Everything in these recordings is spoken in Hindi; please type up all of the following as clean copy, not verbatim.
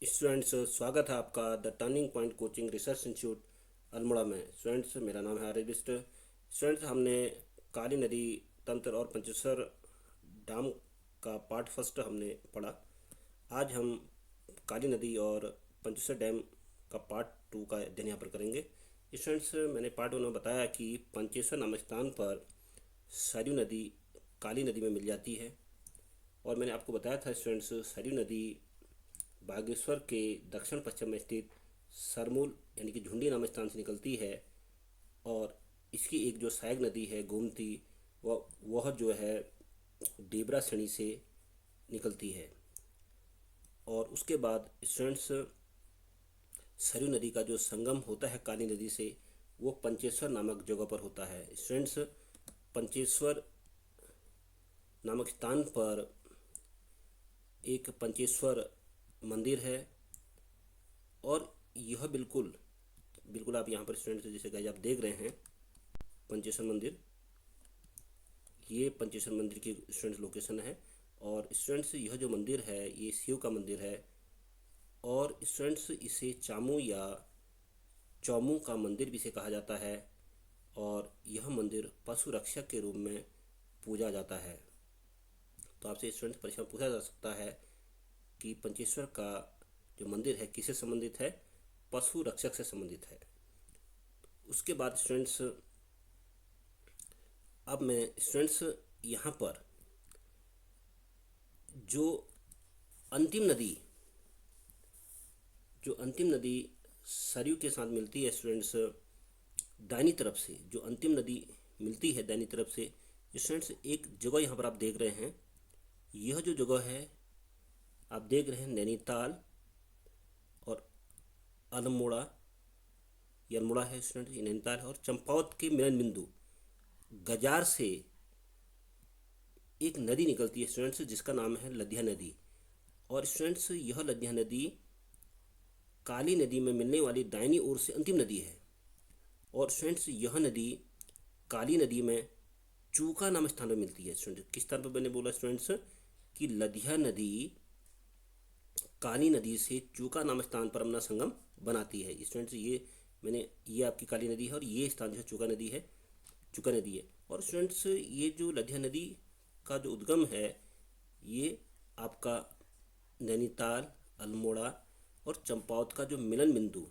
स्टूडेंट्स, स्वागत है आपका the turning point coaching research institute Almora में। स्टूडेंट्स, मेरा नाम है आर्यविष्ट। स्टूडेंट्स, हमने काली नदी तंत्र और पंचेश्वर डैम का पार्ट फर्स्ट हमने पढ़ा। आज हम काली नदी और पंचेश्वर डैम का पार्ट टू का अध्ययन यहाँ पर करेंगे। स्टूडेंट्स, मैंने पार्ट वन में बताया कि पंचेश्वर नामक स्थान पर सरयू नदी काली नदी में मिल जाती है। और मैंने आपको बताया था स्टूडेंट्स, सरयू नदी बागेश्वर के दक्षिण पश्चिम में स्थित सरमूल यानी कि झुंडी नामक स्थान से निकलती है। और इसकी एक जो सहायक नदी है गोमती, वह जो है डेबरा श्रेणी से निकलती है। और उसके बाद स्टूडेंट्स, सरयू नदी का जो संगम होता है काली नदी से, वो पंचेश्वर नामक जगह पर होता है। स्टूडेंट्स, पंचेश्वर नामक स्थान पर एक पंचेश्वर मंदिर है। और यह बिल्कुल बिल्कुल आप यहाँ पर स्टूडेंट्स जैसे गाइस आप देख रहे हैं पंचेश्वर मंदिर, ये पंचेश्वर मंदिर की स्टूडेंट्स लोकेशन है। और स्टूडेंट्स, यह जो मंदिर है ये शिव का मंदिर है। और स्टूडेंट्स, इसे चामू या चौमू का मंदिर भी इसे कहा जाता है। और यह मंदिर पशु रक्षक के रूप में पूजा जाता है। तो आपसे स्टूडेंट्स परीक्षा में पूछा जा सकता है कि पंचेश्वर का जो मंदिर है किससे संबंधित है? पशु रक्षक से संबंधित है। उसके बाद स्टूडेंट्स, अब मैं स्टूडेंट्स यहाँ पर जो अंतिम नदी सरयू के साथ मिलती है स्टूडेंट्स, दाहिनी तरफ से जो अंतिम नदी मिलती है दाहिनी तरफ से, स्टूडेंट्स एक जगह यहाँ पर आप देख रहे हैं। यह जो जगह है आप देख रहे हैं नैनीताल और अल्मोड़ा, ये अल्मोड़ा है स्टूडेंट, ये नैनीताल है। और चंपावत के मिलन बिंदु गजार से एक नदी निकलती है स्टूडेंट्स जिसका नाम है लधिया नदी। और स्टूडेंट्स, यह लधिया नदी काली नदी में मिलने वाली दाहिनी ओर से अंतिम नदी है। और स्टूडेंट्स, यह नदी काली नदी में चूका नाम स्थान पर मिलती है। स्टूडेंट, किस स्थान पर मैंने बोला स्टूडेंट्स कि लधिया नदी काली नदी से चूका नाम स्थान पर अपना संगम बनाती है। स्टूडेंट्स, ये आपकी काली नदी है और ये स्थान जो है चूका नदी है। और स्टूडेंट्स, ये जो लधिया नदी का जो उद्गम है ये आपका नैनीताल, अल्मोड़ा और चंपावत का जो मिलन बिंदु,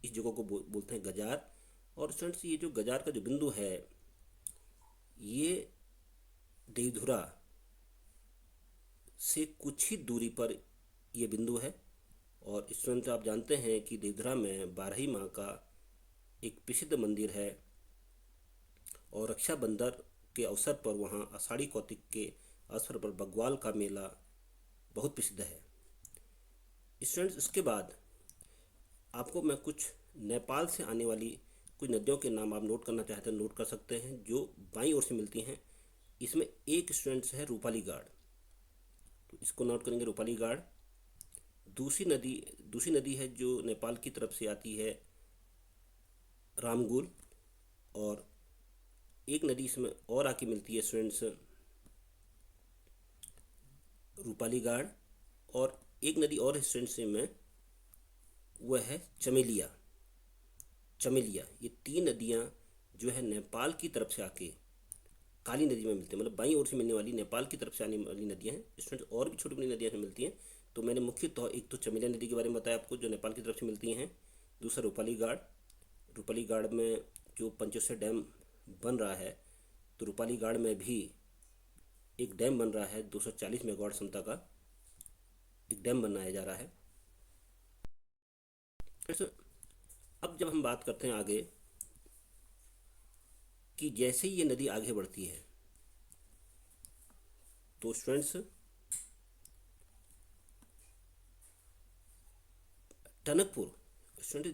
इस जगह को बोलते हैं गजार। और स्टूडेंट्स, ये जो गजार का जो बिंदु है ये देवधुरा से कुछ ही दूरी पर ये बिंदु है। और स्टूडेंट, आप जानते हैं कि देवधुरा में बारही माँ का एक प्रसिद्ध मंदिर है। और रक्षाबंधन के अवसर पर वहाँ आषाढ़ी कार्तिक के अवसर पर बग्वाल का मेला बहुत प्रसिद्ध है। स्टूडेंट्स, इसके बाद आपको मैं कुछ नेपाल से आने वाली कुछ नदियों के नाम आप नोट करना चाहते हैं नोट कर सकते हैं, जो बाईं ओर से मिलती हैं। इसमें एक स्टूडेंट्स है रूपाली गाड़, तो इसको नोट करेंगे रूपाली गाड़। दूसरी नदी है जो नेपाल की तरफ से आती है रामगुल। और एक नदी इसमें और आके मिलती है स्टूडेंट्स रूपाली गाड़। और एक नदी और स्टूडेंट्स में वह है चमेलिया। ये तीन नदियां जो है नेपाल की तरफ से आके काली नदी में मिलती हैं, मतलब बाईं ओर से मिलने वाली नेपाल की तरफ से आने वाली नदियां हैं स्टूडेंट्स। और भी छोटी बड़ी नदियां मिलती हैं। तो मैंने मुख्यतः एक तो चमेलिया नदी के बारे में बताया आपको जो नेपाल की तरफ से मिलती हैं। दूसरा रूपाली गाड़ में जो पंचेश्वर डैम बन रहा है, तो रूपाली गाड़ में भी एक डैम बन रहा है 240 मेगावाट क्षमता का एक डैम बनाया जा रहा है। अब जब हम बात करते हैं आगे कि जैसे ही ये नदी आगे बढ़ती है तो स्टूडेंट्स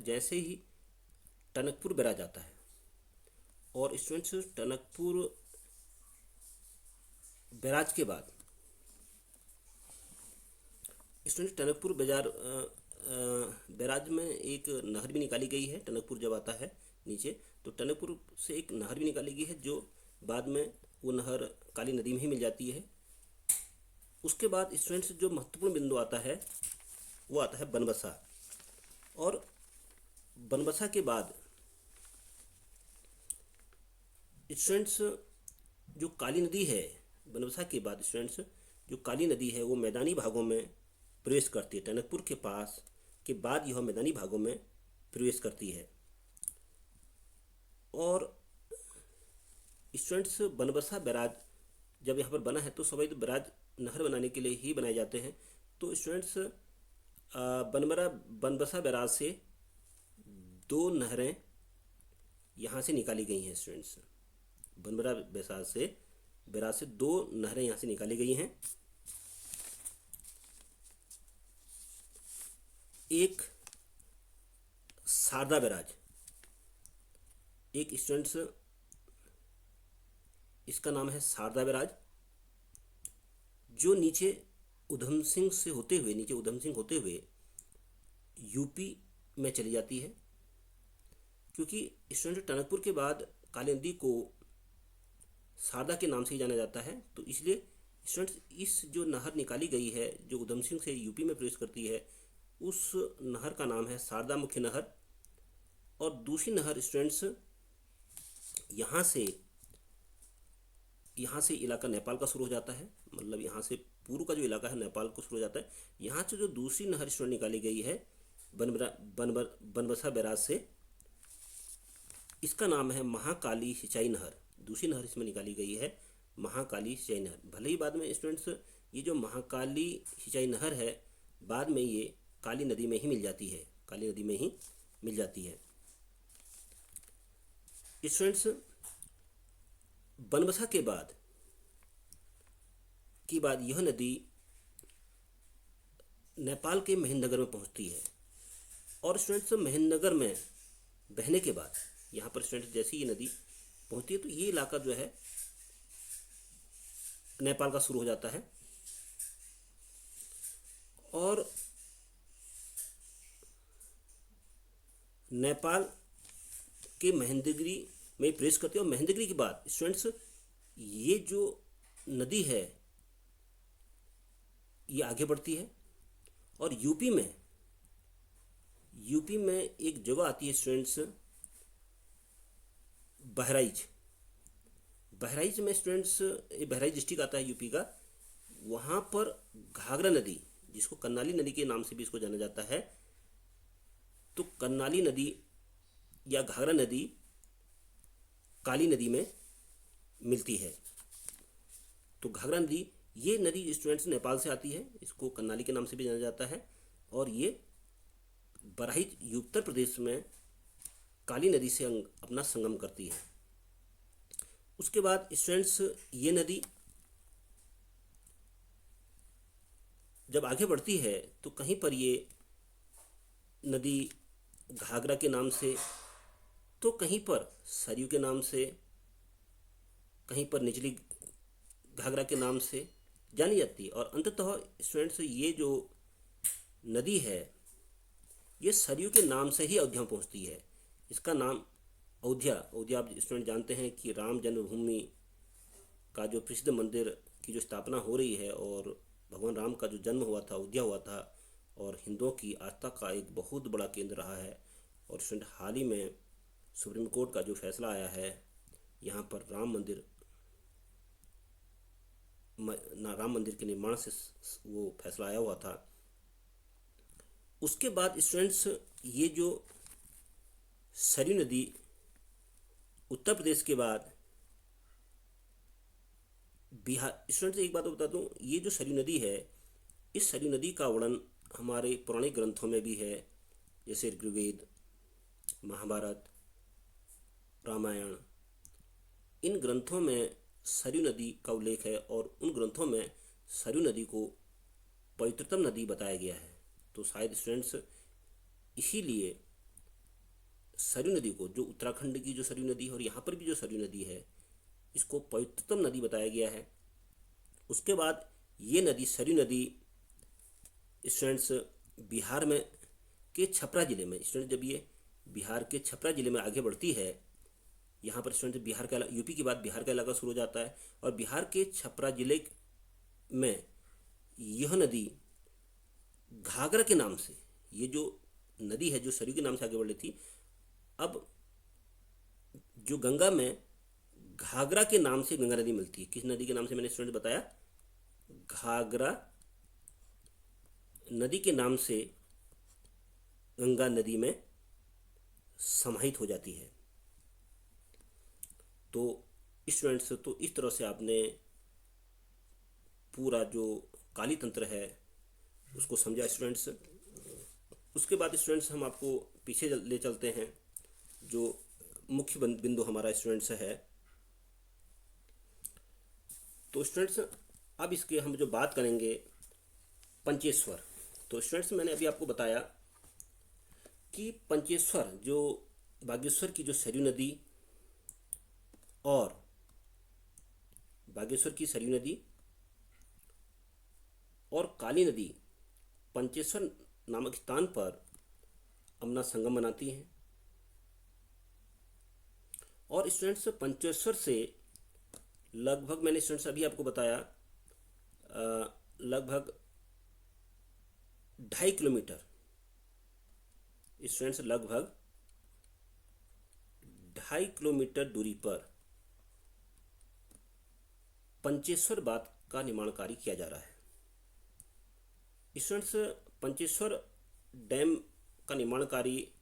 जैसे ही टनकपुर बैराज आता है। और स्टूडेंट्स, टनकपुर बैराज के बाद टनकपुर बैराज में एक नहर भी निकाली गई है। टनकपुर जब आता है नीचे तो टनकपुर से एक नहर भी निकाली गई है, जो बाद में वो नहर काली नदी में ही मिल जाती है। उसके बाद स्टूडेंट्स जो महत्वपूर्ण बिंदु आता है वो आता है बनबसा। और बनबसा के बाद स्टूडेंट्स जो काली नदी है, बनबसा के बाद स्टूडेंट्स जो काली नदी है वो मैदानी भागों में प्रवेश करती है। टनकपुर के पास के बाद यह मैदानी भागों में प्रवेश करती है। और स्टूडेंट्स बनबसा बैराज जब यहाँ पर बना है तो सभी बैराज नहर बनाने के लिए ही बनाए जाते हैं। तो स्टूडेंट्स बनबसा बैराज से दो नहरें यहाँ से निकाली गई हैं। स्टूडेंट्स बनबसा बैराज से दो नहरें यहाँ से निकाली गई हैं। एक शारदा बैराज, एक स्टूडेंट्स इसका नाम है शारदा बैराज, जो नीचे उधम सिंह होते हुए यूपी में चली जाती है। क्योंकि स्टूडेंट टनकपुर के बाद काली नदी को शारदा के नाम से ही जाना जाता है, तो इसलिए स्टूडेंट्स इस जो नहर निकाली गई है जो उधम सिंह से यूपी में प्रवेश करती है, उस नहर का नाम है शारदा मुख्य नहर। और दूसरी नहर स्टूडेंट्स यहाँ से इलाका नेपाल का शुरू हो जाता है, मतलब यहाँ से पूर्व का जो इलाका है नेपाल को शुरू हो जाता है। यहाँ से जो दूसरी नहर स्टूडेंट निकाली गई है बनबसा बैराज से, इसका नाम है महाकाली सिंचाई नहर। दूसरी नहर इसमें निकाली गई है महाकाली सिंचाई नहर। भले ही बाद में स्टूडेंट्स ये जो महाकाली सिंचाई नहर है बाद में ये काली नदी में ही मिल जाती है, काली नदी में ही मिल जाती है। स्टूडेंट्स बनबसा के बाद यह नदी नेपाल के महेंद्रनगर में पहुंचती है। और स्टूडेंट्स महेंद्रनगर में बहने के बाद यहाँ पर स्टूडेंट्स जैसे ये नदी पहुंचती है तो ये इलाका जो है नेपाल का शुरू हो जाता है। और नेपाल के महेंद्रगिरी में प्रवेश करते हैं। और महेंद्रगिरी के बाद स्टूडेंट्स ये जो नदी है ये आगे बढ़ती है और यूपी में एक जगह आती है स्टूडेंट्स बहराइच में स्टूडेंट्स, बहराइच डिस्ट्रिक्ट आता है यूपी का। वहाँ पर घाघरा नदी, जिसको कर्नाली नदी के नाम से भी इसको जाना जाता है, तो कर्नाली नदी या घाघरा नदी काली नदी में मिलती है। तो घाघरा नदी, ये नदी स्टूडेंट्स नेपाल से आती है, इसको कर्नाली के नाम से भी जाना जाता है। और ये बहराइच उत्तर प्रदेश में काली नदी से अपना संगम करती है। उसके बाद स्टूडेंट्स ये नदी जब आगे बढ़ती है तो कहीं पर ये नदी घाघरा के नाम से, तो कहीं पर सरयू के नाम से, कहीं पर निचली घाघरा के नाम से जानी जाती है। और अंततः स्टूडेंट्स ये जो नदी है ये सरयू के नाम से ही अयोध्या में पहुंचती है। इसका नाम अयोध्या आप स्टूडेंट जानते हैं कि राम जन्मभूमि का जो प्रसिद्ध मंदिर की जो स्थापना हो रही है और भगवान राम का जो जन्म हुआ था अयोध्या हुआ था, और हिंदुओं की आस्था का एक बहुत बड़ा केंद्र रहा है। और स्टूडेंट हाल ही में सुप्रीम कोर्ट का जो फैसला आया है, यहाँ पर राम मंदिर के निर्माण से वो फैसला आया हुआ था। उसके बाद स्टूडेंट्स ये जो सरयू नदी उत्तर प्रदेश के बाद बिहार, स्टूडेंट्स एक बात बता दूं, ये जो सरयू नदी है, इस सरयू नदी का वर्णन हमारे पुराने ग्रंथों में भी है, जैसे ऋग्वेद, महाभारत, रामायण। इन ग्रंथों में सरयू नदी का उल्लेख है और उन ग्रंथों में सरयू नदी को पवित्रतम नदी बताया गया है। तो शायद स्टूडेंट्स इसीलिए सरयू नदी को, जो उत्तराखंड की जो सरयू नदी है और यहाँ पर भी जो सरयू नदी है, इसको पवित्रतम नदी बताया गया है। उसके बाद ये नदी सरयू नदी स्टूडेंट्स बिहार में के छपरा ज़िले में, स्टूडेंट जब ये बिहार के छपरा ज़िले में आगे बढ़ती है, यहाँ पर स्टूडेंट बिहार का, यूपी के बाद बिहार का इलाका शुरू हो जाता है और बिहार के छपरा ज़िले में यह नदी घाघरा के नाम से ये जो नदी है जो सरयू के नाम से आगे बढ़ रही थी, अब जो गंगा में घाघरा के नाम से गंगा नदी मिलती है। किस नदी के नाम से मैंने स्टूडेंट बताया? घाघरा नदी के नाम से गंगा नदी में समाहित हो जाती है। तो स्टूडेंट्स, तो इस तरह से आपने पूरा जो काली तंत्र है उसको समझा स्टूडेंट्स। उसके बाद स्टूडेंट्स हम आपको पीछे ले चलते हैं। जो मुख्य बिंदु हमारा स्टूडेंट्स है, तो स्टूडेंट्स अब इसके हम जो बात करेंगे पंचेश्वर। तो स्टूडेंट्स मैंने अभी आपको बताया कि पंचेश्वर जो बागेश्वर की जो सरयू नदी और बागेश्वर की सरयू नदी और काली नदी पंचेश्वर नामक स्थान पर अपना संगम बनाती हैं। और स्टूडेंट्स पंचेश्वर से लगभग, मैंने स्टूडेंट्स अभी आपको बताया, लगभग 2.5 किलोमीटर, स्टूडेंट्स लगभग 2.5 किलोमीटर दूरी पर पंचेश्वर बांध का निर्माण कार्य किया जा रहा है। स्टूडेंट्स पंचेश्वर डैम का निर्माण कार्य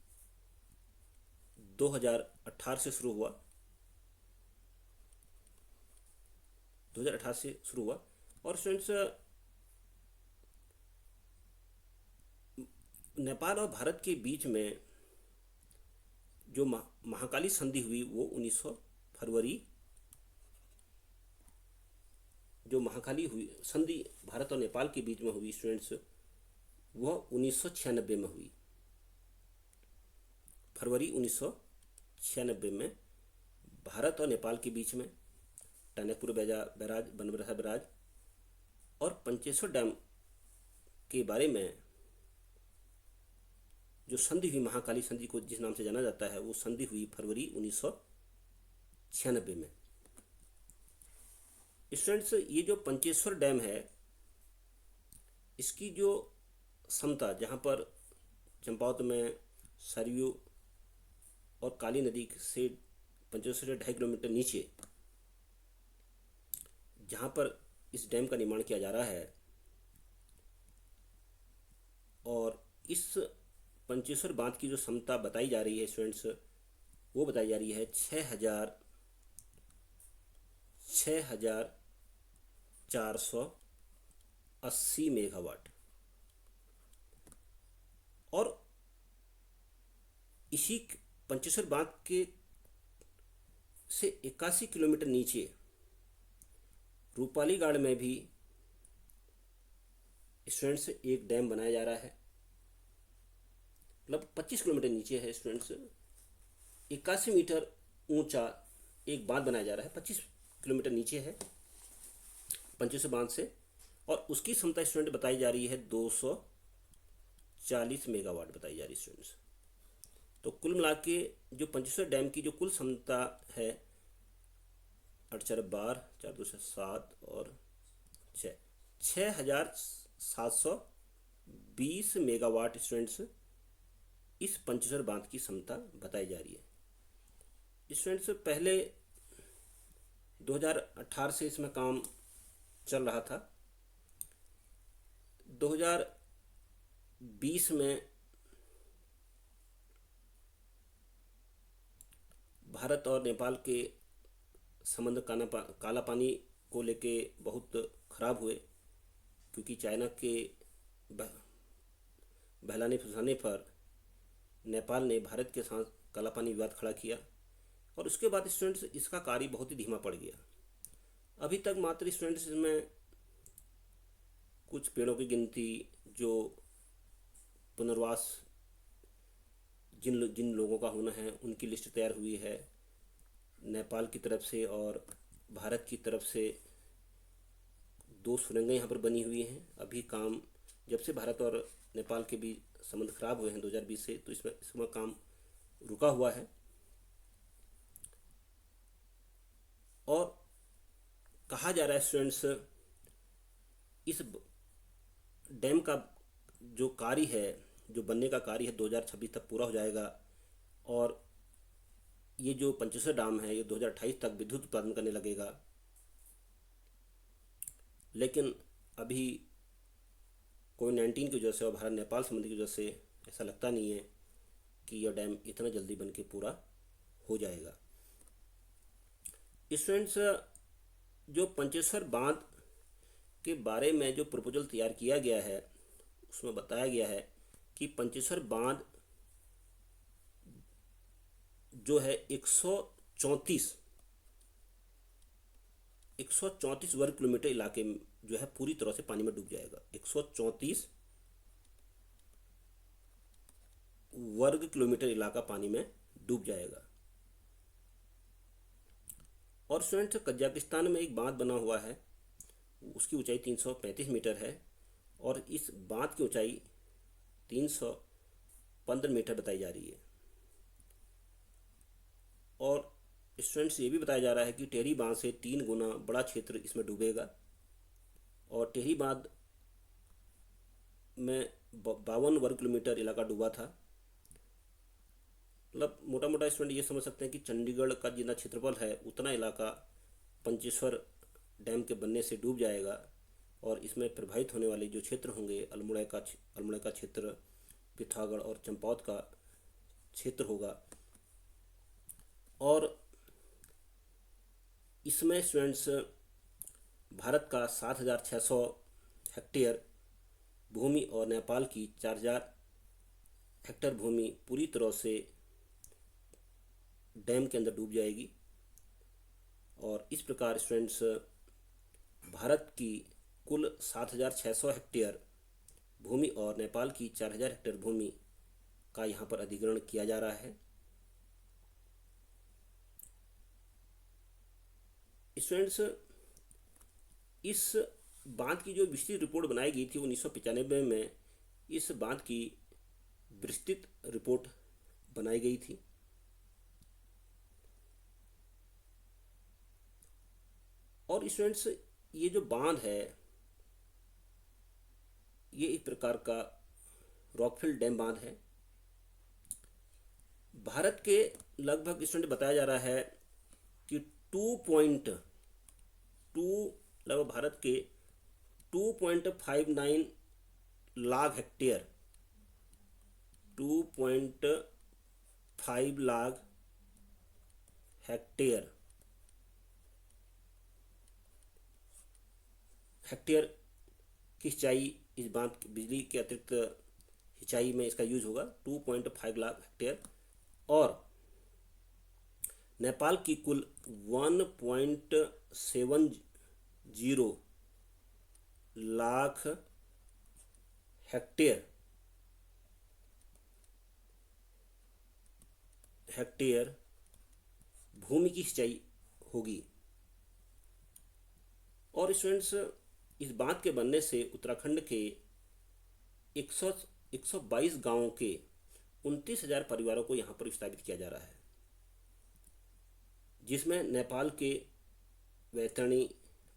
2018 से शुरू हुआ। 2018 से शुरू हुआ। और स्टूडेंट्स नेपाल और भारत के बीच में जो महाकाली संधि हुई वो 1900 फरवरी, जो महाकाली हुई संधि भारत और नेपाल के बीच में हुई स्टूडेंट्स, वह 1996 में हुई। फरवरी 1996 में भारत और नेपाल के बीच में टनकपुर बैराज, बनबरसा बैराज और पंचेश्वर डैम के बारे में जो संधि हुई, महाकाली संधि को जिस नाम से जाना जाता है, वो संधि हुई फरवरी 1996 में। स्टूडेंट्स ये जो पंचेश्वर डैम है, इसकी जो क्षमता, जहाँ पर चंपावत में सरयू और काली नदी से पंचेश्वर से 2.5 किलोमीटर नीचे जहाँ पर इस डैम का निर्माण किया जा रहा है, और इस पंचेश्वर बांध की जो क्षमता बताई जा रही है स्टूडेंट्स, वो बताई जा रही है 6,480 मेगावाट। और इसी पंचेश्वर बांध के से 81 किलोमीटर नीचे रूपाली गाड़ में भी स्टूडेंट्स एक डैम बनाया जा रहा है। मतलब 25 किलोमीटर नीचे है स्टूडेंट्स, 81 मीटर ऊंचा एक बांध बनाया जा रहा है, 25 किलोमीटर नीचे है पंचेश्वर बांध से। और उसकी क्षमता स्टूडेंट बताई जा रही है 240 मेगावाट बताई जा रही है स्टूडेंट्स। तो कुल मिला के जो पंचेश्वर डैम की जो कुल क्षमता है 8 4 12 4 2 7 और 6,720 मेगावाट स्टूडेंट्स इस पंचेश्वर बांध की क्षमता बताई जा रही है। स्टूडेंट्स पहले 2018 से इसमें काम चल रहा था। 2020 में भारत और नेपाल के संबंध काला पानी को लेके बहुत खराब हुए, क्योंकि चाइना के बहलाने फुसलाने पर नेपाल ने भारत के साथ काला पानी विवाद खड़ा किया। और उसके बाद स्टूडेंट्स इसका कार्य बहुत ही धीमा पड़ गया। अभी तक मात्र स्टूडेंट्स इसमें कुछ पेड़ों की गिनती, जो पुनर्वास जिन लोगों का होना है उनकी लिस्ट तैयार हुई है नेपाल की तरफ से, और भारत की तरफ से 2 सुरंगें यहाँ पर बनी हुई हैं। अभी काम, जब से भारत और नेपाल के बीच संबंध खराब हुए हैं 2020 से, तो इसमें काम रुका हुआ है। और कहा जा रहा है स्टूडेंट्स इस डैम का जो कार्य है, जो बनने का कार्य है 2026 तक पूरा हो जाएगा। और ये जो पंचेश्वर डैम है ये 2028 तक विद्युत उत्पादन करने लगेगा। लेकिन अभी कोविड-19 की वजह से और भारत नेपाल संबंध की वजह से ऐसा लगता नहीं है कि यह डैम इतना जल्दी बन के पूरा हो जाएगा। स्टूडेंट्स, जो पंचेश्वर बांध के बारे में जो प्रपोजल तैयार किया गया है उसमें बताया गया है कि पंचेश्वर बांध जो है 134 वर्ग किलोमीटर इलाके में जो है पूरी तरह से पानी में डूब जाएगा। 134 वर्ग किलोमीटर इलाका पानी में डूब जाएगा। और स्टूडेंट्स, कजाकिस्तान में एक बांध बना हुआ है, उसकी ऊंचाई 335 मीटर है और इस बांध की ऊंचाई 315 मीटर बताई जा रही है। और स्टूडेंट्स, ये भी बताया जा रहा है कि टेहरी बांध से 3 गुना बड़ा क्षेत्र इसमें डूबेगा। और टेहरी बांध में 52 वर्ग किलोमीटर इलाका डूबा था। मतलब मोटा मोटा स्टूडेंट ये समझ सकते हैं कि चंडीगढ़ का जितना क्षेत्रफल है उतना इलाका पंचेश्वर डैम के बनने से डूब जाएगा। और इसमें प्रभावित होने वाले जो क्षेत्र होंगे, अल्मोड़ा का क्षेत्र, पिथौरागढ़ और चंपावत का क्षेत्र होगा। और इसमें स्टूडेंट्स भारत का 7,600 हेक्टेयर भूमि और नेपाल की 4,000 हेक्टेयर भूमि पूरी तरह से डैम के अंदर डूब जाएगी। और इस प्रकार स्टूडेंट्स भारत की कुल 7,600 हेक्टेयर भूमि और नेपाल की 4,000 हेक्टेयर भूमि का यहाँ पर अधिग्रहण किया जा रहा है। स्टूडेंट्स, इस बांध की जो विस्तृत रिपोर्ट बनाई गई थी 1995 में, इस बांध की विस्तृत रिपोर्ट बनाई गई थी। और स्टूडेंट्स, ये जो बांध है ये एक प्रकार का रॉकफिल डैम बांध है। भारत के लगभग स्टूडेंट बताया जा रहा है कि 2.2 लगभग भारत के 2.59 लाख हेक्टेयर 2.5 लाख हेक्टेयर की सिंचाई इस बांध बिजली के अतिरिक्त सिंचाई में इसका यूज होगा। 2.5 लाख हेक्टेयर। और नेपाल की कुल 1.70 लाख हेक्टेयर भूमि की सिंचाई होगी। और स्टूडेंट्स, इस बांध के बनने से उत्तराखंड के 122 गांवों के 29,000 परिवारों को यहाँ पर विस्थापित किया जा रहा है, जिसमें नेपाल के वैतरणी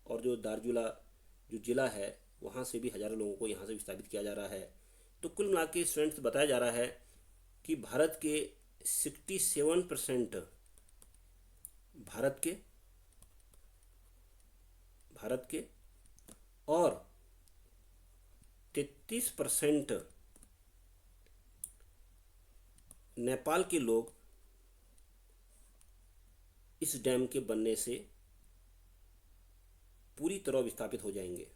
और जो दार्चुला जो जिला है वहाँ से भी हज़ारों लोगों को यहाँ से विस्थापित किया जा रहा है। तो कुल मिला के स्टूडेंट्स बताया जा रहा है कि भारत के 67% भारत के और 33% नेपाल के लोग इस डैम के बनने से पूरी तरह विस्थापित हो जाएंगे।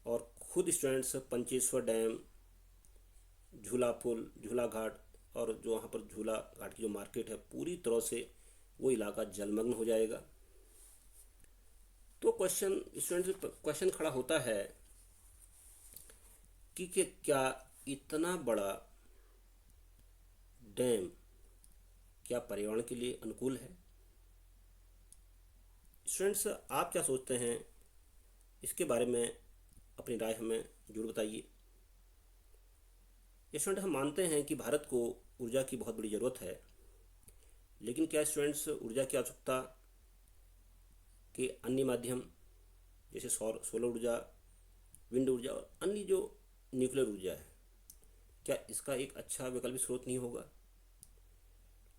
और खुद स्टूडेंट्स पंचेश्वर डैम, झूला पुल, झूला घाट और जो वहाँ पर झूला घाट की जो मार्केट है पूरी तरह से वो इलाका जलमग्न हो जाएगा। तो क्वेश्चन खड़ा होता है कि क्या इतना बड़ा डैम क्या पर्यावरण के लिए अनुकूल है? स्टूडेंट्स, आप क्या सोचते हैं इसके बारे में? अपनी राय हमें जरूर बताइए। स्टूडेंट, हम मानते हैं कि भारत को ऊर्जा की बहुत बड़ी ज़रूरत है, लेकिन क्या स्टूडेंट्स ऊर्जा की आवश्यकता के अन्य माध्यम जैसे सोलर ऊर्जा, विंड ऊर्जा और अन्य जो न्यूक्लियर ऊर्जा है, क्या इसका एक अच्छा वैकल्पिक स्रोत नहीं होगा?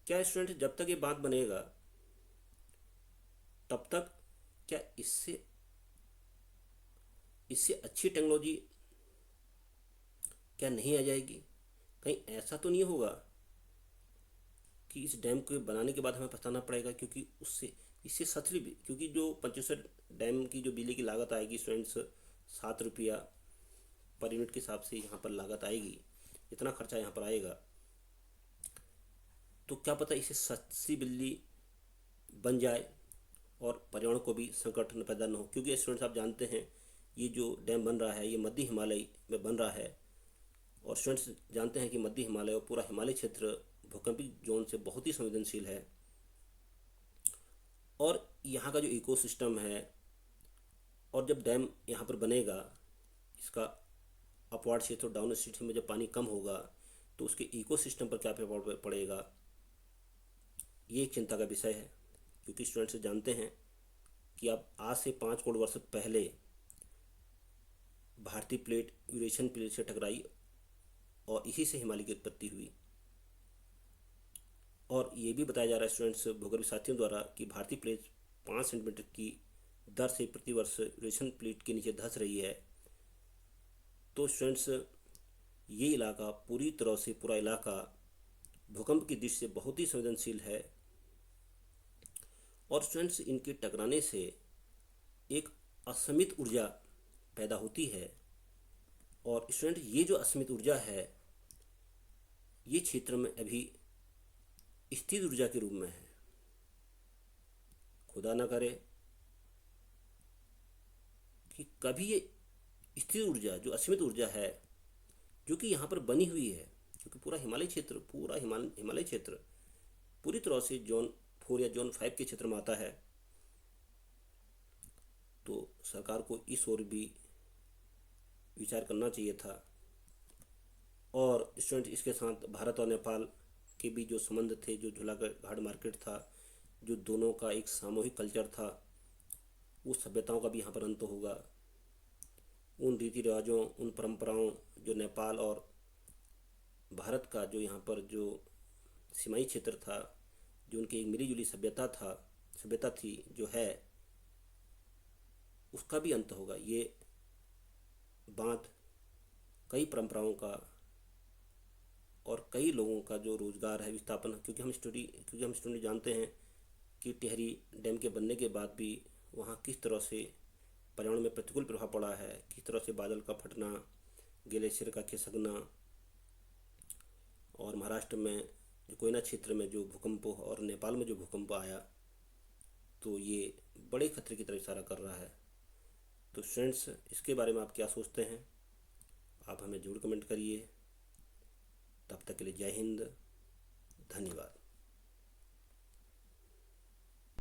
क्या स्टूडेंट जब तक ये बात बनेगा तब तक क्या इससे इससे अच्छी टेक्नोलॉजी क्या नहीं आ जाएगी? कहीं ऐसा तो नहीं होगा कि इस डैम को बनाने के बाद हमें पछताना पड़ेगा, क्योंकि उससे इससे सस्ती भी, क्योंकि जो पंचेश्वर डैम की जो बिजली की लागत आएगी स्टूडेंट्स, 7 रुपया पर यूनिट के हिसाब से यहाँ पर लागत आएगी, इतना खर्चा यहाँ पर आएगा। तो क्या पता इससे सस्ती बिजली बन जाए और पर्यावरण को भी संकट पैदा न हो, क्योंकि स्टूडेंट्स आप जानते हैं ये जो डैम बन रहा है ये मध्य हिमालय में बन रहा है, और स्टूडेंट्स जानते हैं कि मध्य हिमालय और पूरा हिमालय क्षेत्र भूकंपीय जोन से बहुत ही संवेदनशील है, और यहाँ का जो इकोसिस्टम है, और जब डैम यहाँ पर बनेगा इसका अपवार्ड क्षेत्र और डाउन स्ट्रीम में जब पानी कम होगा तो उसके इकोसिस्टम पर क्या प्रभाव पड़ेगा, ये एक चिंता का विषय है। क्योंकि स्टूडेंट्स जानते हैं कि अब आज से 5 करोड़ वर्ष पहले भारतीय प्लेट यूरेशियन प्लेट से टकराई और इसी से हिमालय की उत्पत्ति हुई। और ये भी बताया जा रहा है स्टूडेंट्स भूगर्भ साथियों द्वारा कि भारतीय प्लेट 5 सेंटीमीटर की दर से प्रतिवर्ष यूरेशियन प्लेट के नीचे धंस रही है। तो स्टूडेंट्स ये इलाका पूरी तरह से पूरा इलाका भूकंप की दृष्टि से बहुत ही संवेदनशील है, और स्टूडेंट्स इनके टकराने से एक असीमित ऊर्जा पैदा होती है, और स्टूडेंट ये जो असीमित ऊर्जा है ये क्षेत्र में अभी स्थिर ऊर्जा के रूप में है। खुदा ना करे कि कभी ये स्थिर ऊर्जा जो असीमित ऊर्जा है जो कि यहाँ पर बनी हुई है, क्योंकि पूरा हिमालय क्षेत्र पूरी तरह से जोन 4 या जोन 5 के क्षेत्र में आता है, तो सरकार को इस ओर भी विचार करना चाहिए था। और स्टूडेंट इसके साथ भारत और नेपाल के भी जो संबंध थे, जो झूलाघाट मार्केट था, जो दोनों का एक सामूहिक कल्चर था, उस सभ्यताओं का भी यहाँ पर अंत होगा। उन रीति रिवाजों, उन परंपराओं जो नेपाल और भारत का जो यहाँ पर जो सीमाई क्षेत्र था, जो उनकी एक मिली जुली सभ्यता थी जो है, उसका भी अंत होगा। ये बात कई परंपराओं का और कई लोगों का जो रोजगार है विस्थापन, क्योंकि हम स्टूडेंट जानते हैं कि टिहरी डैम के बनने के बाद भी वहाँ किस तरह से पर्यावरण में प्रतिकूल प्रभाव पड़ा है, किस तरह से बादल का फटना, ग्लेशियर का खिसकना, और महाराष्ट्र में जो कोयना क्षेत्र में जो भूकंप और नेपाल में जो भूकंप आया, तो ये बड़े खतरे की तरफ इशारा कर रहा है। तो स्टूडेंट्स इसके बारे में आप क्या सोचते हैं, आप हमें जरूर कमेंट करिए। तब तक के लिए जय हिंद, धन्यवाद।